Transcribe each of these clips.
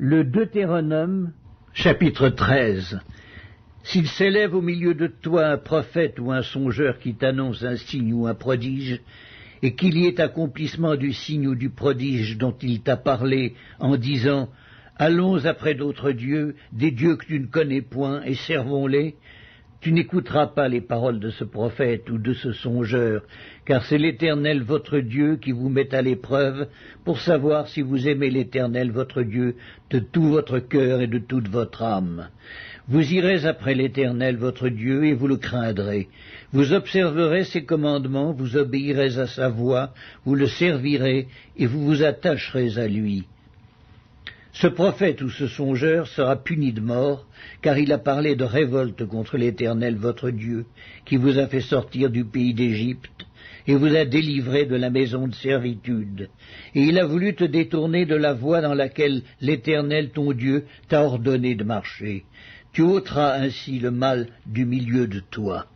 Le Deutéronome, chapitre 13. S'il s'élève au milieu de toi un prophète ou un songeur qui t'annonce un signe ou un prodige, et qu'il y ait accomplissement du signe ou du prodige dont il t'a parlé, en disant « Allons après d'autres dieux, des dieux que tu ne connais point, et servons-les », tu n'écouteras pas les paroles de ce prophète ou de ce songeur, car c'est l'Éternel votre Dieu qui vous met à l'épreuve pour savoir si vous aimez l'Éternel votre Dieu de tout votre cœur et de toute votre âme. Vous irez après l'Éternel votre Dieu et vous le craindrez. Vous observerez ses commandements, vous obéirez à sa voix, vous le servirez et vous vous attacherez à lui. Ce prophète ou ce songeur sera puni de mort, car il a parlé de révolte contre l'Éternel votre Dieu, qui vous a fait sortir du pays d'Égypte, et vous a délivré de la maison de servitude. Et il a voulu te détourner de la voie dans laquelle l'Éternel ton Dieu t'a ordonné de marcher. Tu ôteras ainsi le mal du milieu de toi.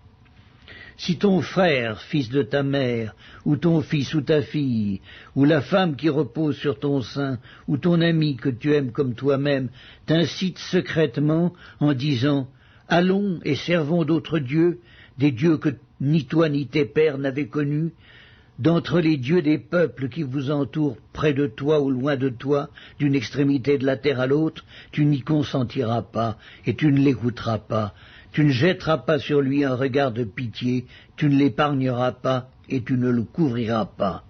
Si ton frère, fils de ta mère, ou ton fils ou ta fille, ou la femme qui repose sur ton sein, ou ton ami que tu aimes comme toi-même, t'incite secrètement en disant « Allons et servons d'autres dieux, des dieux que ni toi ni tes pères n'avaient connus, d'entre les dieux des peuples qui vous entourent près de toi ou loin de toi, d'une extrémité de la terre à l'autre, tu n'y consentiras pas, et tu ne l'écouteras pas. Tu ne jetteras pas sur lui un regard de pitié, tu ne l'épargneras pas, et tu ne le couvriras pas,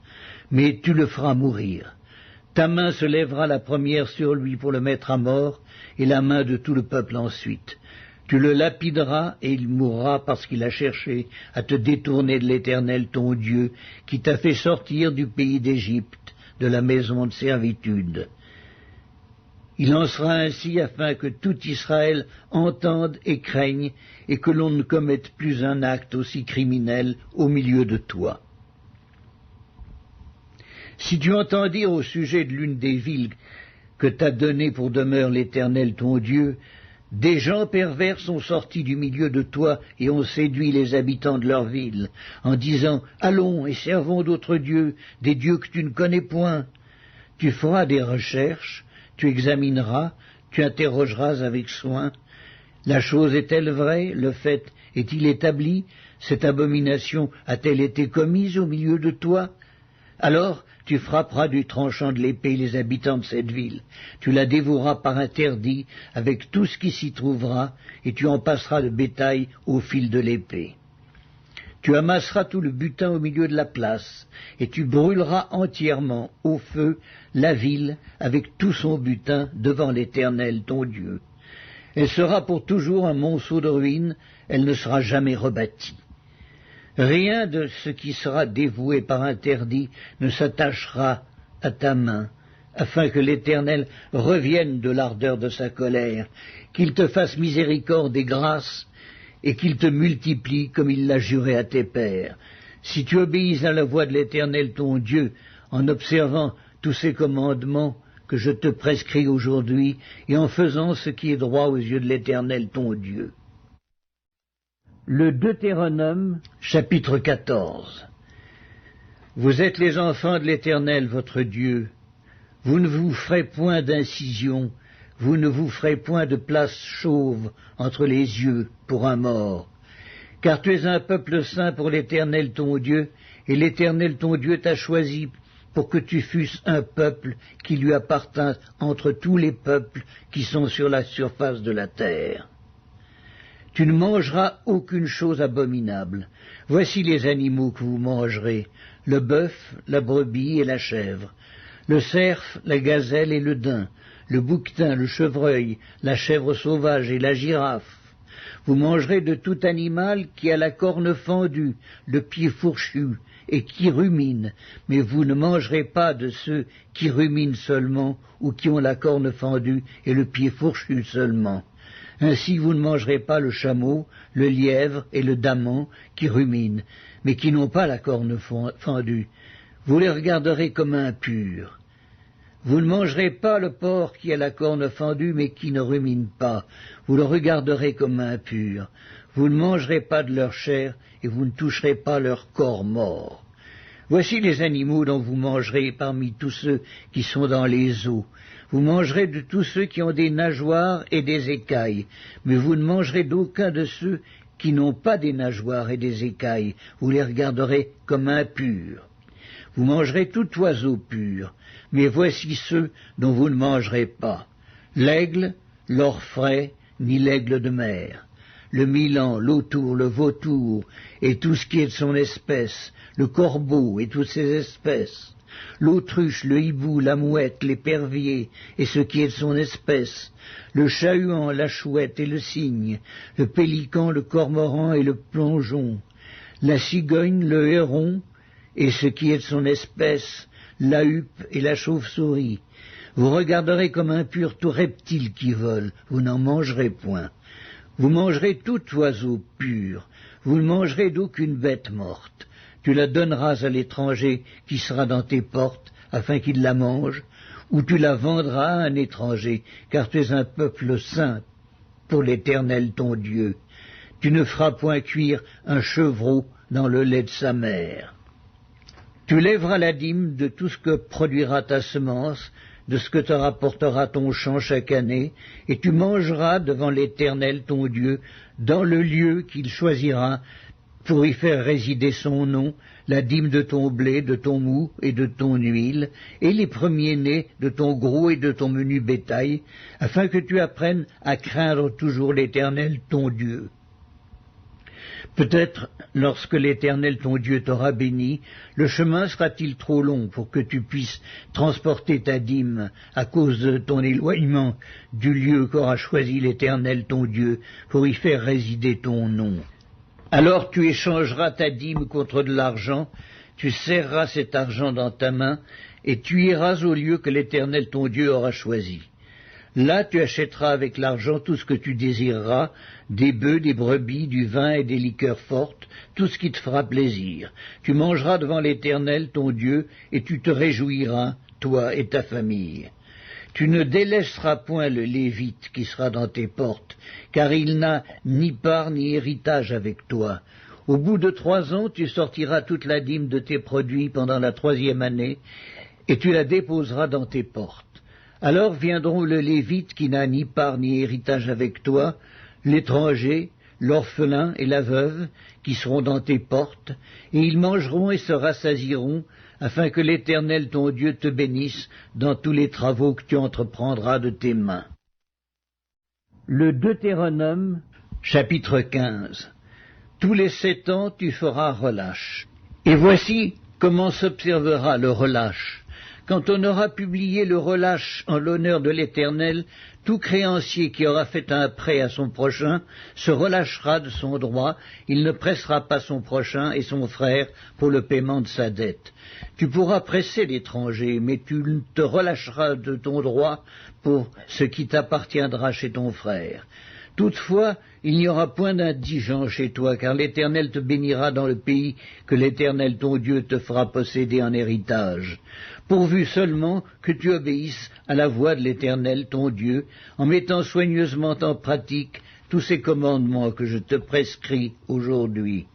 mais tu le feras mourir. Ta main se lèvera la première sur lui pour le mettre à mort, et la main de tout le peuple ensuite. Tu le lapideras, et il mourra parce qu'il a cherché à te détourner de l'Éternel ton Dieu, qui t'a fait sortir du pays d'Égypte, de la maison de servitude. Il en sera ainsi afin que tout Israël entende et craigne, et que l'on ne commette plus un acte aussi criminel au milieu de toi. Si tu entends dire au sujet de l'une des villes que t'a données pour demeure l'Éternel ton Dieu, des gens pervers sont sortis du milieu de toi et ont séduit les habitants de leur ville, en disant « Allons et servons d'autres dieux, des dieux que tu ne connais point ». Tu feras des recherches, tu examineras, tu interrogeras avec soin. La chose est-elle vraie? Le fait est-il établi? Cette abomination a-t-elle été commise au milieu de toi? Alors tu frapperas du tranchant de l'épée les habitants de cette ville. Tu la dévoueras par interdit avec tout ce qui s'y trouvera, et tu en passeras le bétail au fil de l'épée. Tu amasseras tout le butin au milieu de la place, et tu brûleras entièrement au feu la ville avec tout son butin devant l'Éternel ton Dieu. Elle sera pour toujours un monceau de ruines, elle ne sera jamais rebâtie. Rien de ce qui sera dévoué par interdit ne s'attachera à ta main, afin que l'Éternel revienne de l'ardeur de sa colère, qu'il te fasse miséricorde et grâce, et qu'il te multiplie comme il l'a juré à tes pères. Si tu obéis à la voix de l'Éternel ton Dieu, en observant tous ces commandements que je te prescris aujourd'hui, et en faisant ce qui est droit aux yeux de l'Éternel ton Dieu. Le Deutéronome, chapitre 14. Vous êtes les enfants de l'Éternel votre Dieu. Vous ne vous ferez point d'incision, vous ne vous ferez point de place chauve entre les yeux pour un mort. Car tu es un peuple saint pour l'Éternel ton Dieu, et l'Éternel ton Dieu t'a choisi pour que tu fusses un peuple qui lui appartint entre tous les peuples qui sont sur la surface de la terre. Tu ne mangeras aucune chose abominable. Voici les animaux que vous mangerez, le bœuf, la brebis et la chèvre, le cerf, la gazelle et le daim, le bouquetin, le chevreuil, la chèvre sauvage et la girafe. Vous mangerez de tout animal qui a la corne fendue, le pied fourchu et qui rumine, mais vous ne mangerez pas de ceux qui ruminent seulement ou qui ont la corne fendue et le pied fourchu seulement. Ainsi vous ne mangerez pas le chameau, le lièvre et le daman qui ruminent, mais qui n'ont pas la corne fendue. Vous les regarderez comme impurs. Vous ne mangerez pas le porc qui a la corne fendue mais qui ne rumine pas. Vous le regarderez comme impur. Vous ne mangerez pas de leur chair et vous ne toucherez pas leur corps mort. Voici les animaux dont vous mangerez parmi tous ceux qui sont dans les eaux. Vous mangerez de tous ceux qui ont des nageoires et des écailles, mais vous ne mangerez d'aucun de ceux qui n'ont pas des nageoires et des écailles. Vous les regarderez comme impurs. Vous mangerez tout oiseau pur, mais voici ceux dont vous ne mangerez pas. L'aigle, l'orfraie, ni l'aigle de mer. Le milan, l'autour, le vautour, et tout ce qui est de son espèce, le corbeau et toutes ses espèces, l'autruche, le hibou, la mouette, l'épervier et ce qui est de son espèce, le chat-huant, la chouette et le cygne, le pélican, le cormoran et le plongeon, la cigogne, le héron et ce qui est de son espèce, la huppe et la chauve-souris. Vous regarderez comme impur tout reptile qui vole, vous n'en mangerez point. Vous mangerez tout oiseau pur, vous ne mangerez d'aucune bête morte. Tu la donneras à l'étranger qui sera dans tes portes, afin qu'il la mange, ou tu la vendras à un étranger, car tu es un peuple saint pour l'Éternel ton Dieu. Tu ne feras point cuire un chevreau dans le lait de sa mère. Tu lèveras la dîme de tout ce que produira ta semence, de ce que te rapportera ton champ chaque année, et tu mangeras devant l'Éternel ton Dieu, dans le lieu qu'il choisira, pour y faire résider son nom, la dîme de ton blé, de ton mou et de ton huile, et les premiers-nés de ton gros et de ton menu bétail, afin que tu apprennes à craindre toujours l'Éternel ton Dieu. Peut-être, lorsque l'Éternel ton Dieu t'aura béni, le chemin sera-t-il trop long pour que tu puisses transporter ta dîme à cause de ton éloignement du lieu qu'aura choisi l'Éternel ton Dieu pour y faire résider ton nom. Alors tu échangeras ta dîme contre de l'argent, tu serreras cet argent dans ta main, et tu iras au lieu que l'Éternel ton Dieu aura choisi. Là tu achèteras avec l'argent tout ce que tu désireras, des bœufs, des brebis, du vin et des liqueurs fortes, tout ce qui te fera plaisir. Tu mangeras devant l'Éternel ton Dieu, et tu te réjouiras, toi et ta famille. Tu ne délaisseras point le Lévite qui sera dans tes portes, car il n'a ni part ni héritage avec toi. Au bout de 3 ans, tu sortiras toute la dîme de tes produits pendant la 3e année, et tu la déposeras dans tes portes. Alors viendront le Lévite qui n'a ni part ni héritage avec toi, l'étranger, l'orphelin et la veuve, qui seront dans tes portes, et ils mangeront et se rassasieront, afin que l'Éternel ton Dieu te bénisse dans tous les travaux que tu entreprendras de tes mains. Le Deutéronome, chapitre 15. Tous les 7 ans tu feras relâche. Et voici comment s'observera le relâche. Quand on aura publié le relâche en l'honneur de l'Éternel, tout créancier qui aura fait un prêt à son prochain se relâchera de son droit, il ne pressera pas son prochain et son frère pour le paiement de sa dette. Tu pourras presser l'étranger, mais tu te relâcheras de ton droit pour ce qui t'appartiendra chez ton frère. Toutefois, il n'y aura point d'indigent chez toi, car l'Éternel te bénira dans le pays que l'Éternel ton Dieu te fera posséder en héritage, pourvu seulement que tu obéisses à la voix de l'Éternel ton Dieu, en mettant soigneusement en pratique tous ces commandements que je te prescris aujourd'hui.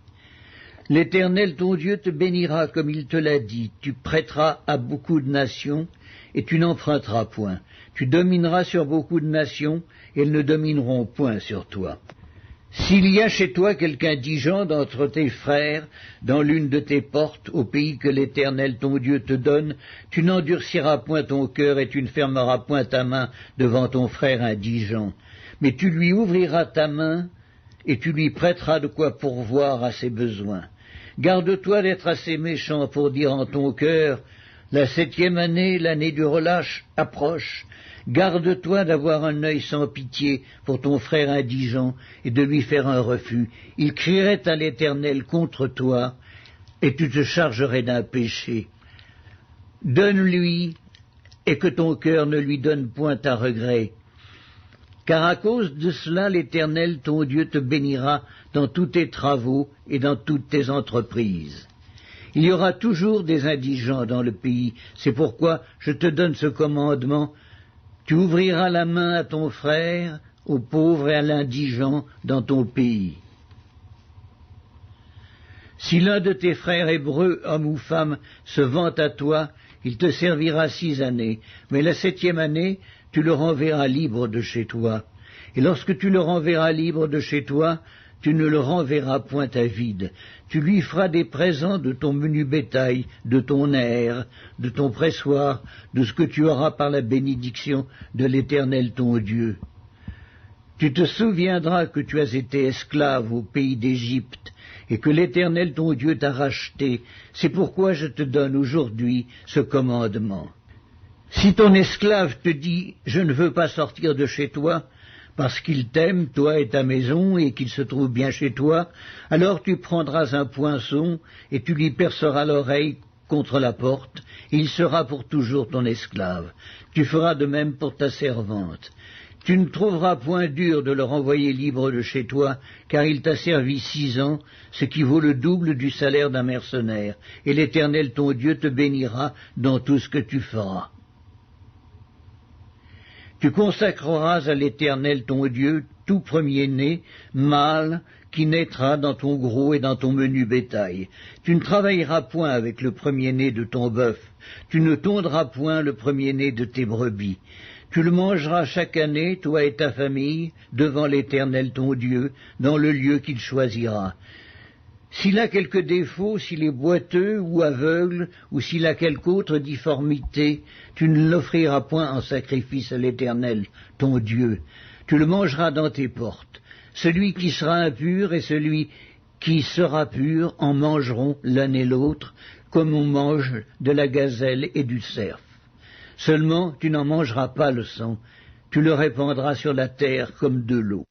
L'Éternel ton Dieu te bénira comme il te l'a dit, tu prêteras à beaucoup de nations, et tu n'emprunteras point. Tu domineras sur beaucoup de nations, et elles ne domineront point sur toi. S'il y a chez toi quelque indigent d'entre tes frères, dans l'une de tes portes, au pays que l'Éternel ton Dieu te donne, tu n'endurciras point ton cœur, et tu ne fermeras point ta main devant ton frère indigent. Mais tu lui ouvriras ta main, et tu lui prêteras de quoi pourvoir à ses besoins. Garde-toi d'être assez méchant pour dire en ton cœur, la 7e année, l'année du relâche, approche. Garde-toi d'avoir un œil sans pitié pour ton frère indigent et de lui faire un refus. Il crierait à l'Éternel contre toi, et tu te chargerais d'un péché. Donne-lui, et que ton cœur ne lui donne point à regret. Car à cause de cela, l'Éternel ton Dieu te bénira dans tous tes travaux et dans toutes tes entreprises. Il y aura toujours des indigents dans le pays, c'est pourquoi je te donne ce commandement. Tu ouvriras la main à ton frère, au pauvre et à l'indigent dans ton pays. Si l'un de tes frères hébreux, homme ou femme, se vante à toi, il te servira 6 années, mais la 7e année, tu le renverras libre de chez toi. Et lorsque tu le renverras libre de chez toi, tu ne le renverras point à vide. Tu lui feras des présents de ton menu bétail, de ton air, de ton pressoir, de ce que tu auras par la bénédiction de l'Éternel ton Dieu. Tu te souviendras que tu as été esclave au pays d'Égypte, et que l'Éternel ton Dieu t'a racheté. C'est pourquoi je te donne aujourd'hui ce commandement. Si ton esclave te dit « Je ne veux pas sortir de chez toi », parce qu'il t'aime, toi et ta maison, et qu'il se trouve bien chez toi, alors tu prendras un poinçon, et tu lui perceras l'oreille contre la porte, et il sera pour toujours ton esclave. Tu feras de même pour ta servante. Tu ne trouveras point dur de le renvoyer libre de chez toi, car il t'a servi 6 ans, ce qui vaut le double du salaire d'un mercenaire, et l'Éternel ton Dieu te bénira dans tout ce que tu feras. Tu consacreras à l'Éternel ton Dieu tout premier-né, mâle, qui naîtra dans ton gros et dans ton menu bétail. Tu ne travailleras point avec le premier-né de ton bœuf, tu ne tondras point le premier-né de tes brebis. Tu le mangeras chaque année, toi et ta famille, devant l'Éternel ton Dieu, dans le lieu qu'il choisira. S'il a quelque défaut, s'il est boiteux ou aveugle, ou s'il a quelque autre difformité, tu ne l'offriras point en sacrifice à l'Éternel, ton Dieu. Tu le mangeras dans tes portes. Celui qui sera impur et celui qui sera pur en mangeront l'un et l'autre, comme on mange de la gazelle et du cerf. Seulement, tu n'en mangeras pas le sang, tu le répandras sur la terre comme de l'eau.